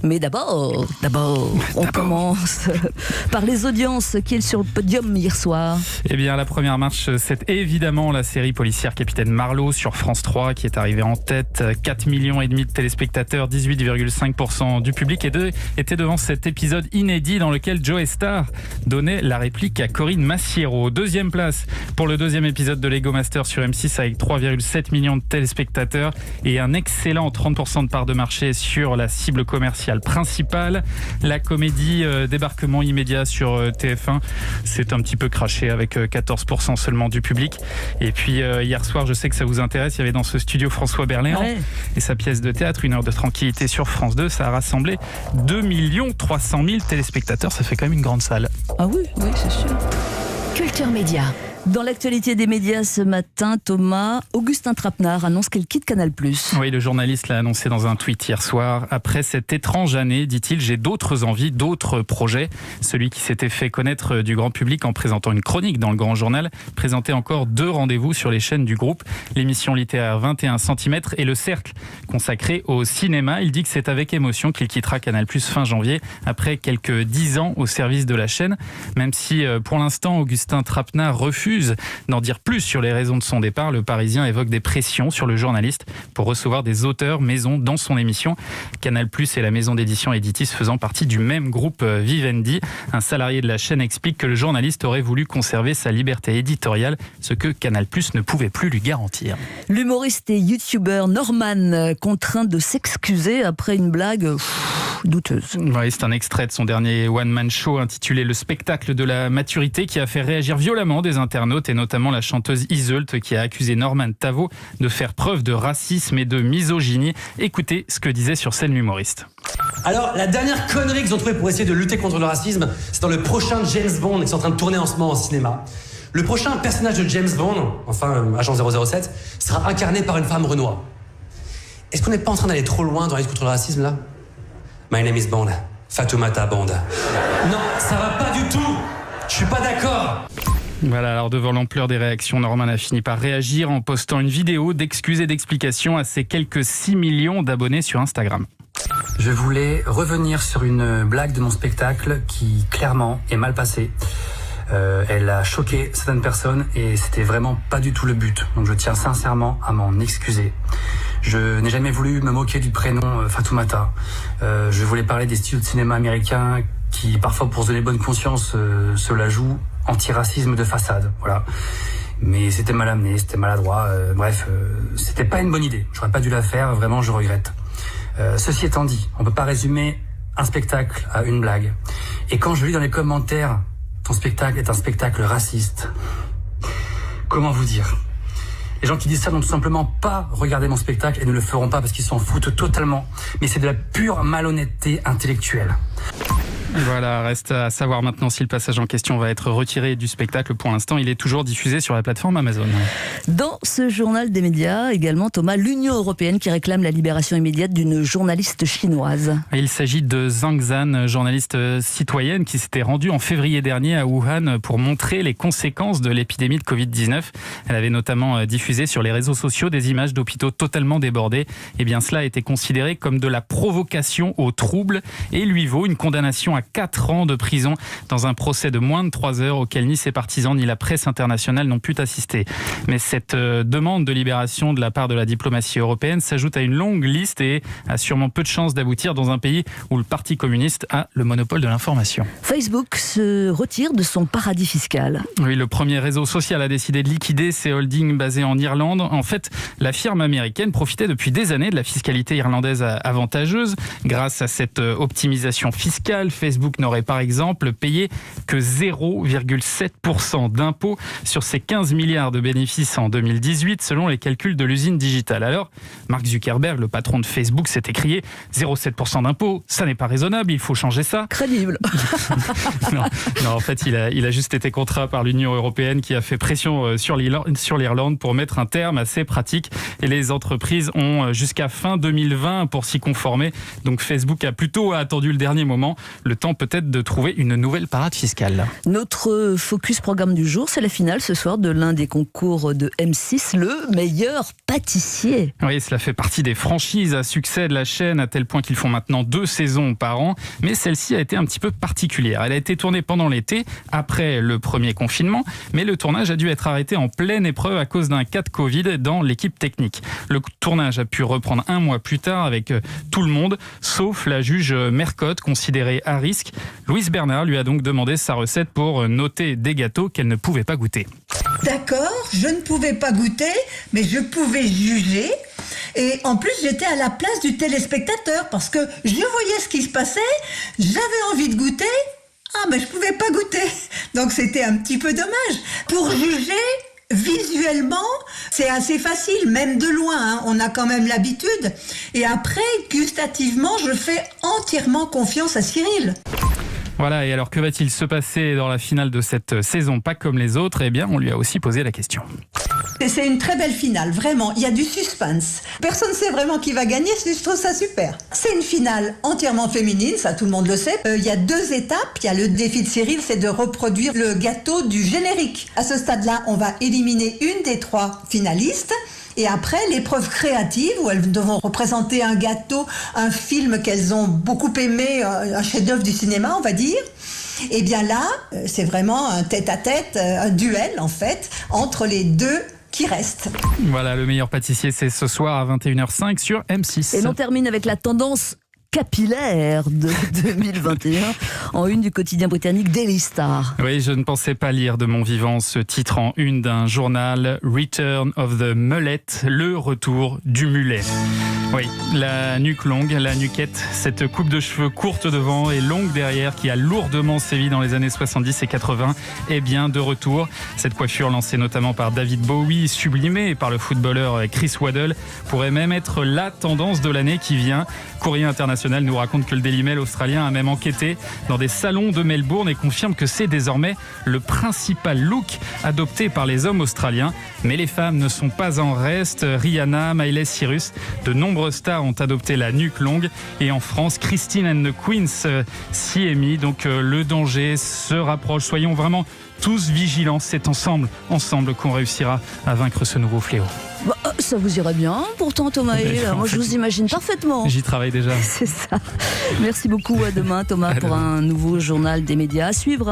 Mais d'abord, on commence par les audiences qui est sur le podium hier soir. Eh bien, la première marche, c'est évidemment la série policière Capitaine Marlowe sur France 3 qui est arrivée en tête. 4,5 millions de téléspectateurs, 18,5% du public était devant cet épisode inédit dans lequel Joe Star donnait la réplique à Corinne Massiero. Deuxième place pour le deuxième épisode de Lego Master sur M6 avec 3,7 millions de téléspectateurs et un excellent 30% de part de marché sur la cible commerciale principale. La comédie Débarquement immédiat sur TF1, c'est un petit peu craché avec 14% seulement du public. Et puis hier soir, je sais que ça vous intéresse, il y avait dans ce studio François Berléand et sa pièce de théâtre, Une heure de tranquillité sur France 2, ça a rassemblé 2 300 000 téléspectateurs, ça fait quand même une grande salle. Ah oui, c'est sûr. Culture Média. Dans l'actualité des médias ce matin, Thomas, Augustin Trapenard annonce qu'il quitte Canal+. Oui, le journaliste l'a annoncé dans un tweet hier soir. Après cette étrange année, dit-il, j'ai d'autres envies, d'autres projets. Celui qui s'était fait connaître du grand public en présentant une chronique dans le Grand Journal présentait encore 2 rendez-vous sur les chaînes du groupe, l'émission littéraire 21 cm et le Cercle, consacré au cinéma. Il dit que c'est avec émotion qu'il quittera Canal+ fin janvier, après quelques 10 ans au service de la chaîne, même si pour l'instant Augustin Trapenard refuse d'en dire plus sur les raisons de son départ. Le Parisien évoque des pressions sur le journaliste pour recevoir des auteurs maison dans son émission. Canal+ et la maison d'édition Editis faisant partie du même groupe Vivendi. Un salarié de la chaîne explique que le journaliste aurait voulu conserver sa liberté éditoriale, ce que Canal+ ne pouvait plus lui garantir. L'humoriste et youtubeur Norman contraint de s'excuser après une blague douteuse. Oui, c'est un extrait de son dernier one-man show intitulé Le spectacle de la maturité qui a fait réagir violemment des internautes et notamment la chanteuse Iseult qui a accusé Norman Tavo de faire preuve de racisme et de misogynie. Écoutez ce que disait sur scène l'humoriste. Alors, la dernière connerie qu'ils ont trouvée pour essayer de lutter contre le racisme, c'est dans le prochain James Bond qui est en train de tourner en ce moment au cinéma. Le prochain personnage de James Bond, enfin agent 007, sera incarné par une femme renois. Est-ce qu'on n'est pas en train d'aller trop loin dans la lutte contre le racisme là ? My name is Bond. Fatoumata Bond. Non, ça va pas du tout. Je suis pas d'accord. Voilà, alors devant l'ampleur des réactions, Norman a fini par réagir en postant une vidéo d'excuses et d'explications à ses quelques 6 millions d'abonnés sur Instagram. Je voulais revenir sur une blague de mon spectacle qui, clairement, est mal passée. Elle a choqué certaines personnes et c'était vraiment pas du tout le but. Donc je tiens sincèrement à m'en excuser. Je n'ai jamais voulu me moquer du prénom Fatoumata. Je voulais parler des studios de cinéma américains qui, parfois pour se donner bonne conscience, se la jouent antiracisme de façade. Voilà. Mais c'était mal amené, c'était maladroit. C'était pas une bonne idée. J'aurais pas dû la faire, vraiment je regrette. Ceci étant dit, on peut pas résumer un spectacle à une blague. Et quand je lis dans les commentaires ton spectacle est un spectacle raciste, comment vous dire ? Les gens qui disent ça n'ont tout simplement pas regardé mon spectacle et ne le feront pas parce qu'ils s'en foutent totalement. Mais c'est de la pure malhonnêteté intellectuelle. Voilà, reste à savoir maintenant si le passage en question va être retiré du spectacle. Pour l'instant, il est toujours diffusé sur la plateforme Amazon. Dans ce journal des médias, également, Thomas, l'Union européenne qui réclame la libération immédiate d'une journaliste chinoise. Il s'agit de Zhang Zhan, journaliste citoyenne qui s'était rendue en février dernier à Wuhan pour montrer les conséquences de l'épidémie de Covid-19. Elle avait notamment diffusé sur les réseaux sociaux des images d'hôpitaux totalement débordés. Eh bien, cela a été considéré comme de la provocation au trouble et lui vaut une condamnation à 4 ans de prison dans un procès de moins de 3 heures auquel ni ses partisans ni la presse internationale n'ont pu assister. Mais cette demande de libération de la part de la diplomatie européenne s'ajoute à une longue liste et a sûrement peu de chances d'aboutir dans un pays où le Parti communiste a le monopole de l'information. Facebook se retire de son paradis fiscal. Oui, le premier réseau social a décidé de liquider ses holdings basés en Irlande. En fait, la firme américaine profitait depuis des années de la fiscalité irlandaise avantageuse. Grâce à cette optimisation fiscale, Facebook n'aurait par exemple payé que 0,7% d'impôts sur ses 15 milliards de bénéfices en 2018 selon les calculs de l'usine digitale. Alors, Mark Zuckerberg, le patron de Facebook, s'est écrié 0,7% d'impôts, ça n'est pas raisonnable, il faut changer ça. Crédible. non, en fait, il a juste été contraint par l'Union européenne qui a fait pression sur l'Irlande pour mettre un terme à ces pratiques et les entreprises ont jusqu'à fin 2020 pour s'y conformer. Donc Facebook a plutôt attendu le dernier moment, le temps peut-être de trouver une nouvelle parade fiscale. Notre focus programme du jour, c'est la finale ce soir de l'un des concours de M6, le meilleur pâtissier. Oui, cela fait partie des franchises à succès de la chaîne, à tel point qu'ils font maintenant 2 saisons par an. Mais celle-ci a été un petit peu particulière. Elle a été tournée pendant l'été, après le premier confinement, mais le tournage a dû être arrêté en pleine épreuve à cause d'un cas de Covid dans l'équipe technique. Le tournage a pu reprendre 1 mois plus tard avec tout le monde, sauf la juge Mercotte, considérée à risque. Louise Bernard lui a donc demandé sa recette pour noter des gâteaux qu'elle ne pouvait pas goûter. D'accord, je ne pouvais pas goûter, mais je pouvais juger. Et en plus, j'étais à la place du téléspectateur parce que je voyais ce qui se passait, j'avais envie de goûter, mais je pouvais pas goûter. Donc c'était un petit peu dommage. Pour juger, visuellement, c'est assez facile, même de loin, on a quand même l'habitude. Et après, gustativement, je fais entièrement confiance à Cyril. Voilà, et alors que va-t-il se passer dans la finale de cette saison pas comme les autres ? Eh bien, on lui a aussi posé la question. C'est une très belle finale, vraiment, il y a du suspense. Personne ne sait vraiment qui va gagner, je trouve ça super. C'est une finale entièrement féminine, ça tout le monde le sait. Il y a 2 étapes, il y a le défi de Cyril, c'est de reproduire le gâteau du générique. À ce stade-là, on va éliminer une des 3 finalistes. Et après, l'épreuve créative, où elles devront représenter un gâteau, un film qu'elles ont beaucoup aimé, un chef-d'œuvre du cinéma, on va dire. Et bien là, c'est vraiment un tête-à-tête, un duel en fait, entre les 2 qui restent. Voilà, le meilleur pâtissier, c'est ce soir à 21h05 sur M6. Et l'on termine avec la tendance capillaire de 2021 en une du quotidien britannique Daily Star. Oui, je ne pensais pas lire de mon vivant ce titre en une d'un journal, Return of the Mullet, le retour du mulet. Oui, la nuque longue, la nuquette, cette coupe de cheveux courte devant et longue derrière qui a lourdement sévi dans les années 70 et 80 est bien de retour. Cette coiffure lancée notamment par David Bowie, sublimée par le footballeur Chris Waddle, pourrait même être la tendance de l'année qui vient. Courrier International nous raconte que le Daily Mail australien a même enquêté dans des salons de Melbourne et confirme que c'est désormais le principal look adopté par les hommes australiens. Mais les femmes ne sont pas en reste. Rihanna, Miley Cyrus, de nombreuses stars ont adopté la nuque longue. Et en France, Christine and the Queens s'y est mis. Donc le danger se rapproche. Soyons vraiment tous vigilants. C'est ensemble qu'on réussira à vaincre ce nouveau fléau. Ça vous irait bien, pourtant Thomas. Moi je vous imagine parfaitement. J'y travaille déjà. C'est ça. Merci beaucoup, à demain Thomas pour un nouveau journal des médias à suivre.